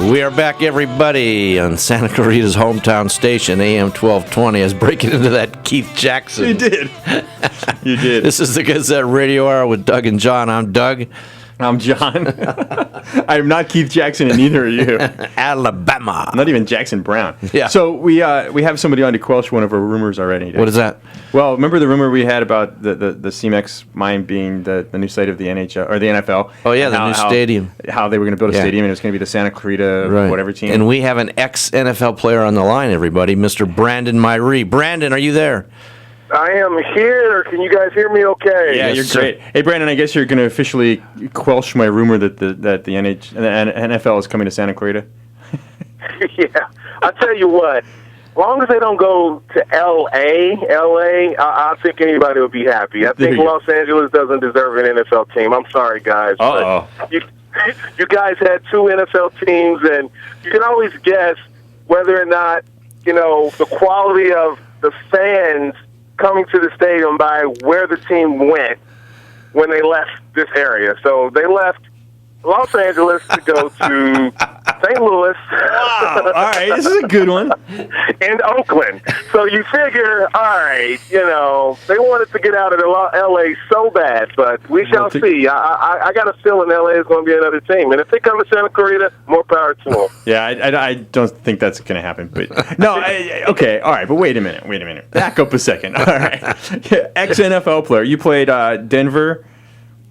We are back, everybody, on Santa Clarita's hometown station, AM-1220. I was breaking into that Keith Jackson. You did. You did. This is the Gazette Radio Hour with Doug and John. I'm Doug. I'm John. I am not Keith Jackson, and neither are you. Alabama. I'm not even Jackson Brown. Yeah. So we have somebody on to quelch one of our rumors already. What is that? Well, remember the rumor we had about the CMEX mine being the new site of the NHL or the NFL? Oh, yeah, the new stadium. How they were going to build a stadium, and it was going to be the Santa Clarita whatever team. And we have an ex-NFL player on the line, everybody, Mr. Brandon Myree. Brandon, are you there? I am here. Can you guys hear me okay? Yeah, Yes, you're great. Hey, Brandon, I guess you're going to officially quelch my rumor that the NFL is coming to Santa Clarita? Yeah. I'll tell you what. As long as they don't go to L.A., I think anybody would be happy. I think Los Angeles doesn't deserve an NFL team. I'm sorry, guys. Uh-oh. You guys had two NFL teams, and you can always guess whether or not, the quality of the fans coming to the stadium by where the team went when they left this area. So they left Los Angeles to go to St. Louis. Wow. All right, this is a good one. And Oakland. So you figure, all right, they wanted to get out of L.A. so bad, but we shall see. I got a feeling L.A. is going to be another team. And if they come to Santa Clarita, more power to them. Yeah, I don't think that's going to happen. But no, okay, all right, but wait a minute. Back up a second. All right. Ex-NFL player. You played Denver,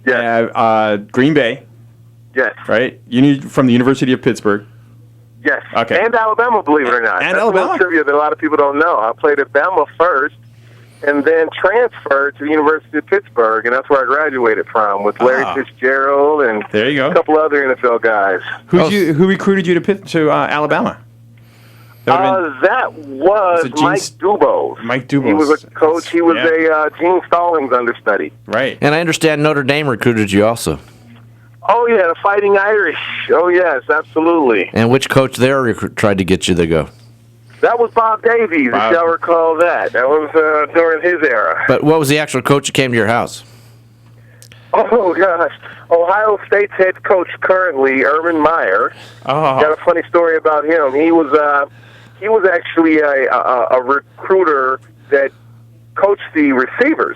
Green Bay. Yes. Right? From the University of Pittsburgh. Yes. Okay. And Alabama, believe it or not. And That's Alabama? a trivia that a lot of people don't know. I played at Bama first and then transferred to the University of Pittsburgh, and that's where I graduated from with Larry Fitzgerald and there you go. A couple other NFL guys. Who recruited you to Alabama? That was Mike Dubose. Mike Dubose. He was a coach. He was a Gene Stallings understudy. Right. And I understand Notre Dame recruited you also. Oh, yeah, the Fighting Irish. Oh, yes, absolutely. And which coach there tried to get you to go? That was Bob Davies, if y'all recall that. That was during his era. But what was the actual coach that came to your house? Oh, gosh. Ohio State's head coach currently, Urban Meyer. Oh. Got a funny story about him. He was actually a recruiter that coached the receivers.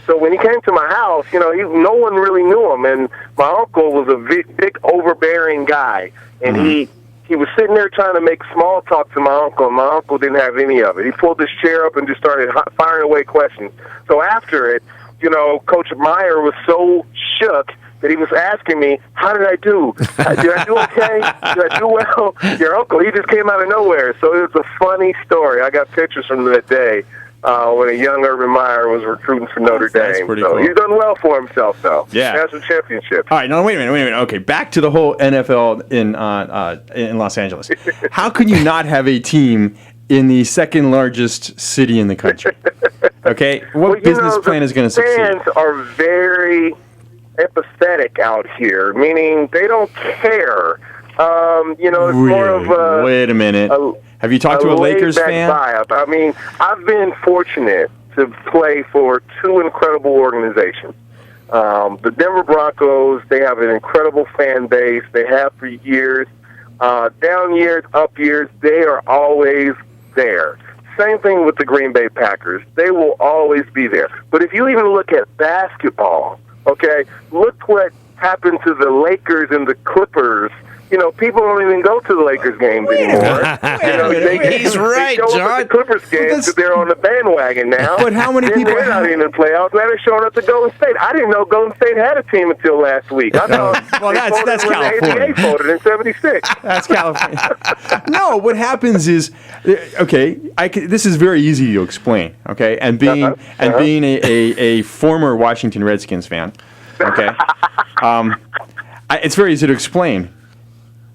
So when he came to my house, no one really knew him, and my uncle was a big overbearing guy, and he was sitting there trying to make small talk to my uncle, and my uncle didn't have any of it. He pulled his chair up and just started firing away questions. So after it, Coach Meyer was so shook that he was asking me, how did I do? Did I do okay? Did I do well? Your uncle, he just came out of nowhere. So it was a funny story. I got pictures from that day. When a young Urban Meyer was recruiting for Notre Dame. That's pretty cool. cool. He's done well for himself, though. Yeah. National championship. All right, now wait a minute. Okay, back to the whole NFL in Los Angeles. How can you not have a team in the second largest city in the country? Okay, what business plan is going to succeed? Fans are very empathetic out here, meaning they don't care. It's more of a... Wait a minute. Have you talked to a Lakers fan? Vibe. I mean, I've been fortunate to play for two incredible organizations. The Denver Broncos, they have an incredible fan base. They have for years. Down years, up years, they are always there. Same thing with the Green Bay Packers. They will always be there. But if you even look at basketball, okay, look what happened to the Lakers and the Clippers. People don't even go to the Lakers games anymore. He's right, they show John. up at the Clippers games because they're on the bandwagon now. But how many people? They're not even in the playoffs. Now they're showing up to Golden State. I didn't know Golden State had a team until last week. I thought well, that's California. The ABA voted in '76. That's California. No, what happens is, okay, this is very easy to explain. Okay, and being a former Washington Redskins fan, okay, it's very easy to explain.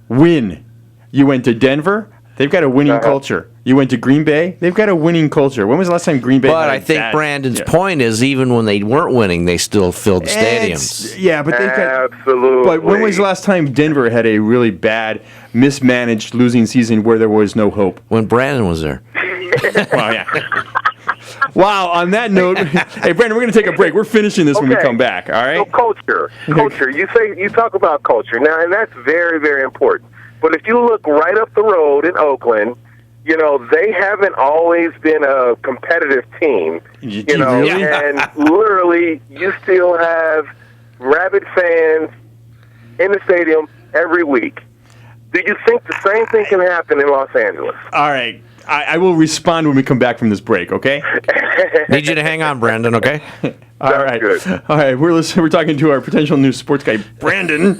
Win. You went to Denver, they've got a winning culture. You went to Green Bay, they've got a winning culture. When was the last time Green Bay But I think Brandon's point is even when they weren't winning, they still filled stadiums. Yeah, but they've got... Absolutely. But when was the last time Denver had a really bad, mismanaged losing season where there was no hope? When Brandon was there. Well, yeah. Wow, on that note, hey, Brandon, we're going to take a break. We're finishing this when we come back, all right? So culture. You talk about culture. Now, and that's very, very important. But if you look right up the road in Oakland, they haven't always been a competitive team. Really? And literally, you still have rabid fans in the stadium every week. Do you think the same thing can happen in Los Angeles? All right. I will respond when we come back from this break, okay? Need you to hang on, Brandon, okay? All right. Good. All right. We're talking to our potential new sports guy, Brandon.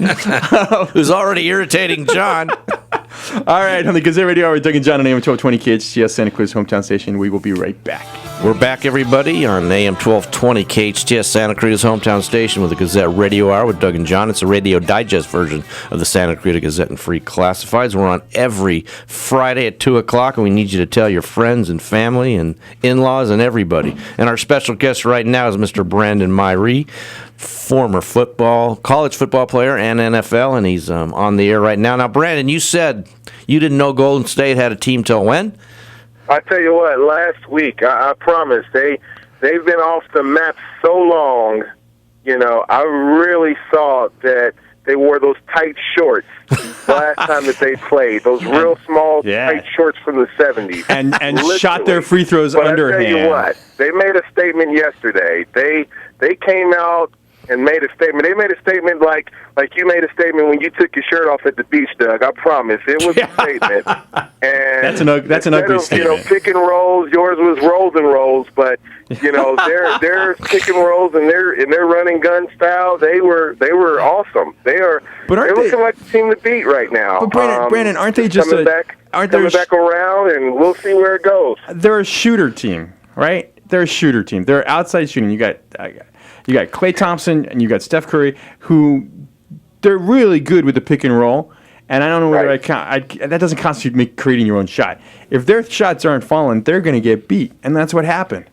Who's already irritating John. All right. On the Gazette Radio Hour with Doug and John on AM-1220 KHTS, Santa Cruz hometown station. We will be right back. We're back, everybody, on AM-1220 KHTS, Santa Cruz hometown station with the Gazette Radio Hour with Doug and John. It's a radio digest version of the Santa Cruz Gazette and Free Classifieds. We're on every Friday at 2 o'clock, and we need you to tell your friends and family and in-laws and everybody. And our special guest right now is Mr. Brandon Myree, former college football player and NFL, and he's on the air right now. Now, Brandon, you said you didn't know Golden State had a team till when? I tell you what, last week, I promise, they've been off the map so long, I really thought that they wore those tight shorts last time that they played, those real small, tight shorts from the 70s. And shot their free throws underhand. I tell you what, they made a statement yesterday. They came out and made a statement. They made a statement like you made a statement when you took your shirt off at the beach, Doug. I promise. It was a statement. And that's an ugly statement. Pick and rolls. Yours was rolls and rolls, but their pick and rolls and their running gun style, they were awesome. They're looking like the team to beat right now. But Brandon, aren't they just coming back around, and we'll see where it goes. They're a shooter team, right? They're a shooter team. They're outside shooting. You got Klay Thompson and you got Steph Curry, who they're really good with the pick and roll. And I don't know whether that doesn't constitute creating your own shot. If their shots aren't falling, they're going to get beat, and that's what happened.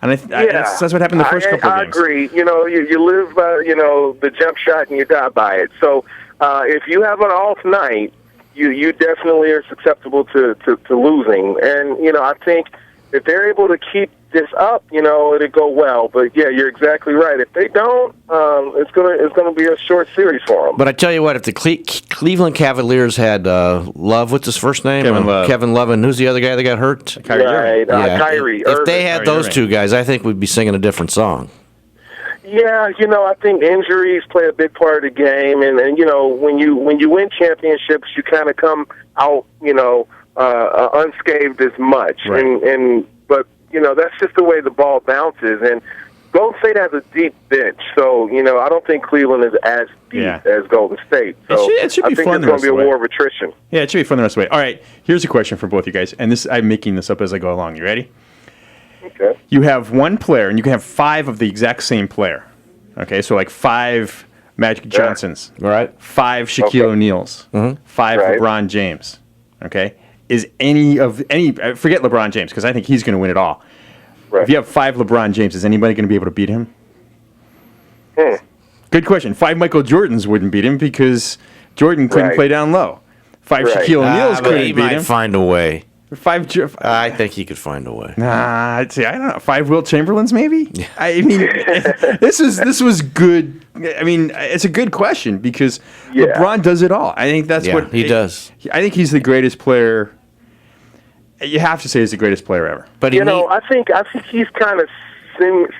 And that's what happened the first couple of games. I agree. You live by the jump shot and you die by it. So if you have an off night, you definitely are susceptible to losing. And I think if they're able to keep this up, it'll go well. But yeah, you're exactly right. If they don't, it's gonna be a short series for them. But I tell you what, if the Cleveland Cavaliers had Love, what's his first name? Kevin Love, and who's the other guy that got hurt? Kyrie. Kyrie. If they had those two guys, I think we'd be singing a different song. Yeah, I think injuries play a big part of the game, and when you win championships, you kind of come out unscathed as much, right. But that's just the way the ball bounces, and Golden State has a deep bench, so I don't think Cleveland is as deep as Golden State. So it should be I think fun it's going to be a war of attrition. Yeah, it should be fun the rest of the way. All right, here's a question for both you guys, and I'm making this up as I go along. You ready? Okay. You have one player, and you can have 5 of the exact same player. Okay, so like 5 Magic Johnsons, right? 5 Shaquille O'Neals, 5 LeBron James. Okay, is any forget LeBron James because I think he's going to win it all. Right. If you have 5 LeBron James, is anybody going to be able to beat him? Good question. 5 Michael Jordans wouldn't beat him because Jordan couldn't play down low. 5 Shaquille O'Neals couldn't beat him. He might find a way. 5. I think he could find a way. I'd say I don't know. 5 Wilt Chamberlains, maybe. Yeah. I mean, this was good. I mean, it's a good question because LeBron does it all. I think that's what he does. I think he's the greatest player. You have to say he's the greatest player ever. But I think he's kind of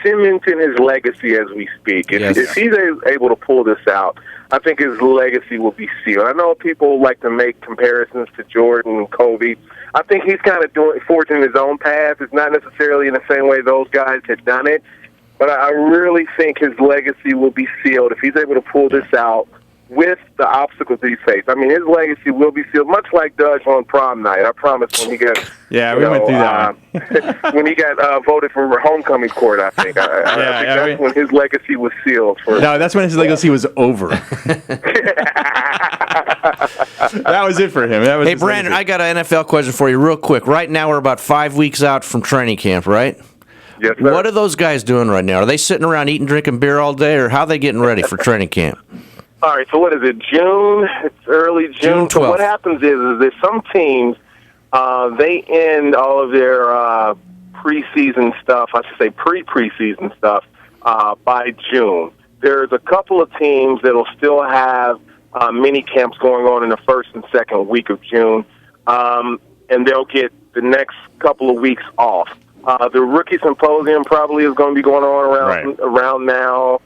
cementing his legacy as we speak. If he's able to pull this out, I think his legacy will be sealed. I know people like to make comparisons to Jordan and Kobe. I think he's kind of forging his own path. It's not necessarily in the same way those guys had done it, but I really think his legacy will be sealed if he's able to pull this out with the obstacles that he faced. I mean, his legacy will be sealed, much like Doug on prom night. I promise when he got we went through that when he got voted for homecoming court, I think. I think that's when his legacy was sealed. No, that's when his legacy was over. That was it for him. Hey, Brandon, I got an NFL question for you real quick. Right now we're about 5 weeks out from training camp, right? Yes, sir. What are those guys doing right now? Are they sitting around eating, drinking beer all day, or how are they getting ready for training camp? All right, so what is it, June? It's early June. So what happens is there's some teams, they end all of their preseason stuff, I should say pre-preseason stuff, by June. There's a couple of teams that will still have mini camps going on in the first and second week of June, and they'll get the next couple of weeks off. The rookie symposium probably is going to be going on around now.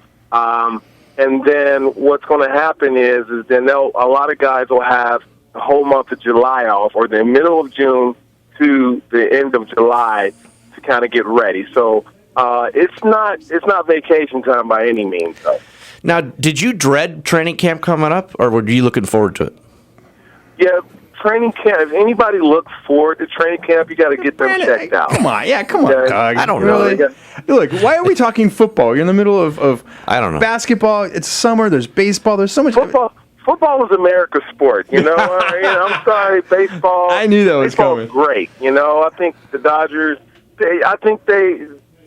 And then what's going to happen is then a lot of guys will have the whole month of July off, or the middle of June to the end of July, to kind of get ready. So it's not vacation time by any means, though. Now, did you dread training camp coming up, or were you looking forward to it? Yeah, training camp. If anybody looks forward to training camp, you got to get them checked out. Come on, Doug. I don't know. Really? Look, why are we talking football? You're in the middle of I don't know. Basketball. It's summer. There's baseball. There's so much Football is America's sport, you know. I'm sorry, baseball. I knew that was coming. Baseball's great, you know. I think the Dodgers.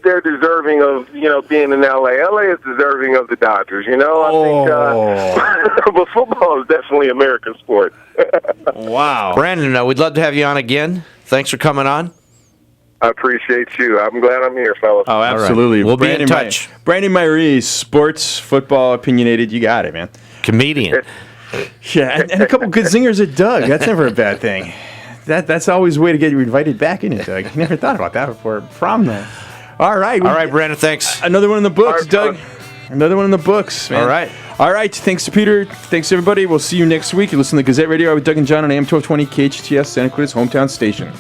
They're deserving of, being in L.A. L.A. is deserving of the Dodgers, you know. I think, but football is definitely American sport. Wow. Brandon, we'd love to have you on again. Thanks for coming on. I appreciate you. I'm glad I'm here, fellas. Oh, absolutely. Right. We'll be in touch. Brandon Myrie, sports, football, opinionated. You got it, man. Comedian. Yeah, and a couple good zingers at Doug. That's never a bad thing. That's always a way to get you invited back in it, Doug. You never thought about that before. Prom night. All right, Brandon, thanks. Another one in the books, Doug. Another one in the books, man. All right. Thanks to Peter. Thanks, everybody. We'll see you next week. You listen to Gazette Radio Hour with Doug and John on AM-1220 KHTS, Santa Cruz hometown station.